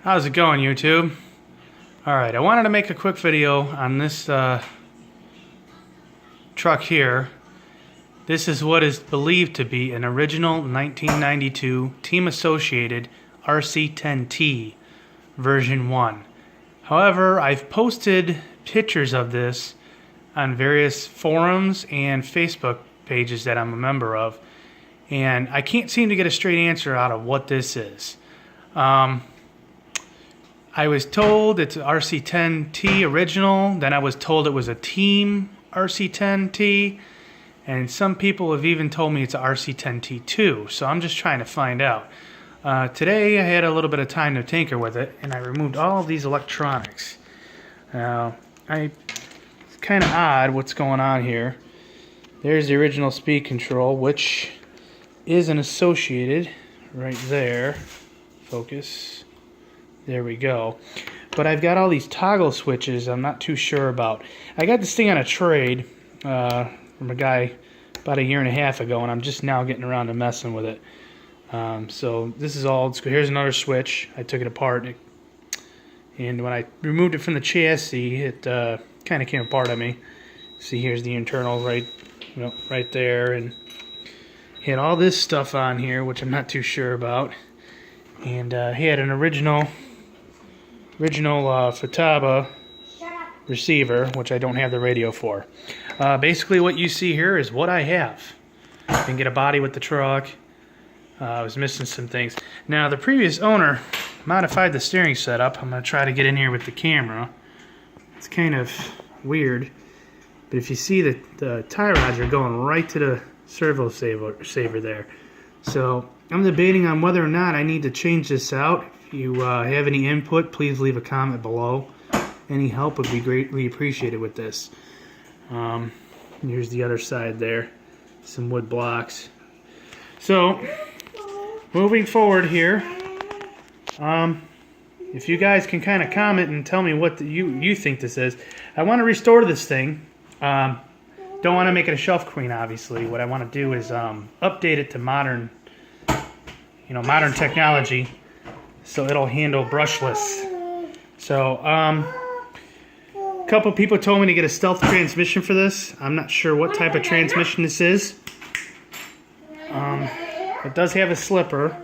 How's it going, YouTube? Alright, I wanted to make a quick video on this truck here. This is what is believed to be an original 1992 Team Associated Rc10t version 1. However, I've posted pictures of this on various forums and Facebook pages that I'm a member of, and I can't seem to get a straight answer out of what this is. I was told it's Rc10t original, then I was told it was a Team Rc10t, and some people have even told me it's a Rc10t2, so I'm just trying to find out. Today I had a little bit of time to tinker with it, and I removed all of these electronics. Now, it's kind of odd what's going on here. There's the original speed control, which is an Associated right there. Focus. There we go. But I've got all these toggle switches I'm not too sure about. I got this thing on a trade from a guy about a year and a half ago, and I'm just now getting around to messing with it. So this is all, here's another switch. I took it apart, and when I removed it from the chassis, it kind of came apart on me. See, here's the internal right there, and he had all this stuff on here, which I'm not too sure about. And he had an original Futaba receiver, which I don't have the radio for. Basically what you see here is what I have. I can get a body with the truck. I was missing some things. Now the previous owner modified the steering setup. I'm going to try to get in here with the camera. It's kind of weird, but if you see the tie rods are going right to the servo saver there. So I'm debating on whether or not I need to change this out. If you have any input, please leave a comment below. Any help would be greatly appreciated with this. Here's the other side there. Some wood blocks. So, moving forward here, if you guys can kind of comment and tell me what you think this is. I want to restore this thing. Don't want to make it a shelf queen, obviously. What I want to do is update it to modern technology, so it'll handle brushless. So, a couple people told me to get a stealth transmission for this. I'm not sure what type of transmission this is. It does have a slipper.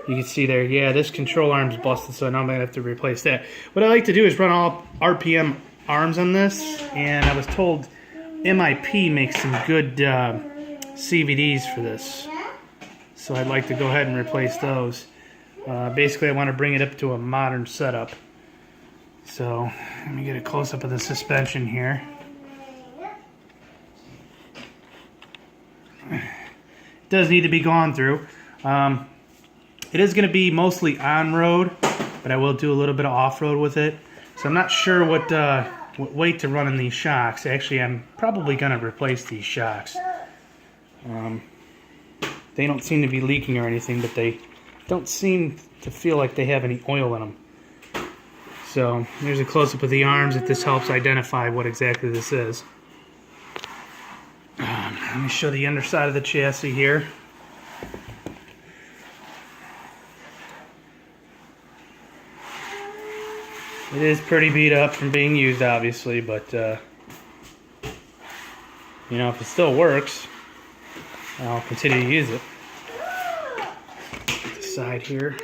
You can see there, yeah, this control arm's busted, so now I'm going to have to replace that. What I like to do is run all RPM arms on this, and I was told MIP makes some good CVDs for this. So I'd like to go ahead and replace those. Basically, I want to bring it up to a modern setup. So let me get a close-up of the suspension here. It does need to be gone through. It is going to be mostly on-road, but I will do a little bit of off-road with it. So I'm not sure what weight to run in these shocks. Actually, I'm probably going to replace these shocks. They don't seem to be leaking or anything, but they don't seem to feel like they have any oil in them. So there's a close-up of the arms if this helps identify what exactly this is. Let me show the underside of the chassis here. It is pretty beat up from being used, obviously, but you know, if it still works, I'll continue to use it. The side here.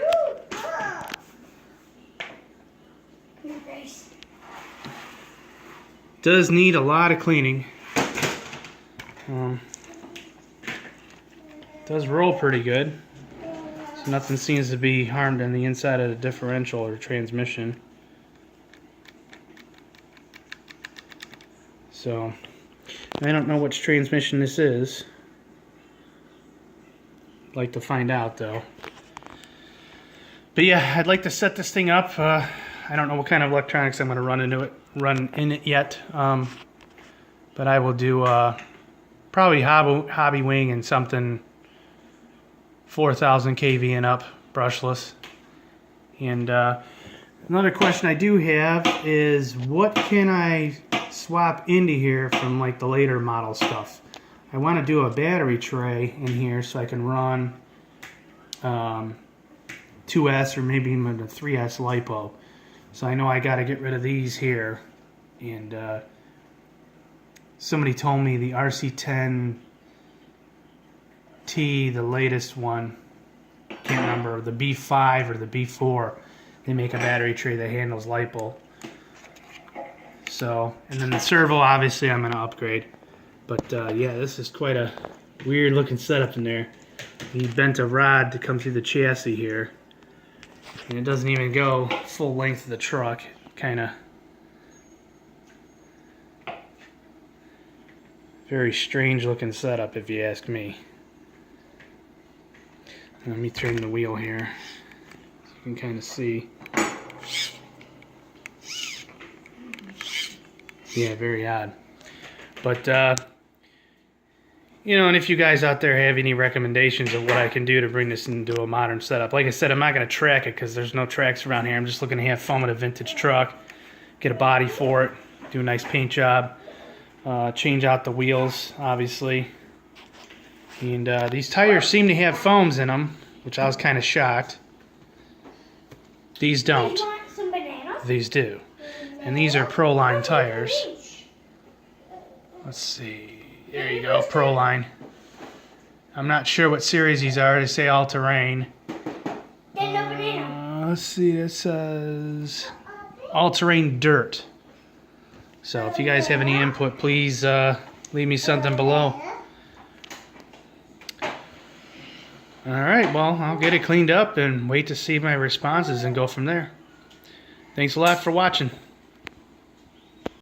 Does need a lot of cleaning. Does roll pretty good. So nothing seems to be harmed on the inside of the differential or transmission. So I don't know which transmission this is. I'd like to find out though. But yeah, I'd like to set this thing up. I don't know what kind of electronics I'm going to run in it yet. But I will do probably hobby wing and something 4,000 kV and up, brushless. And another question I do have is, what can I swap into here from like the later model stuff? I want to do a battery tray in here so I can run 2S or maybe even a 3S LiPo. So I know I got to get rid of these here. And somebody told me the Rc10t, the latest one, can't remember, the B5 or the B4, they make a battery tray that handles LiPo. So, and then the servo, obviously, I'm going to upgrade. But yeah, this is quite a weird looking setup in there. He bent a rod to come through the chassis here. And it doesn't even go full length of the truck. Kind of very strange looking setup, if you ask me. Let me turn the wheel here so you can kind of see. Yeah, very odd. But, you know, and if you guys out there have any recommendations of what I can do to bring this into a modern setup. Like I said, I'm not going to track it because there's no tracks around here. I'm just looking to have fun with a vintage truck. Get a body for it. Do a nice paint job. Change out the wheels, obviously. And these tires seem to have foams in them, which I was kind of shocked. These don't. Do you want some bananas? These do. And these are Proline tires. Let's see. There you go, Proline. I'm not sure what series these are. They say all-terrain. Let's see, it says all-terrain dirt. So if you guys have any input, please leave me something below. Alright, well, I'll get it cleaned up and wait to see my responses and go from there. Thanks a lot for watching.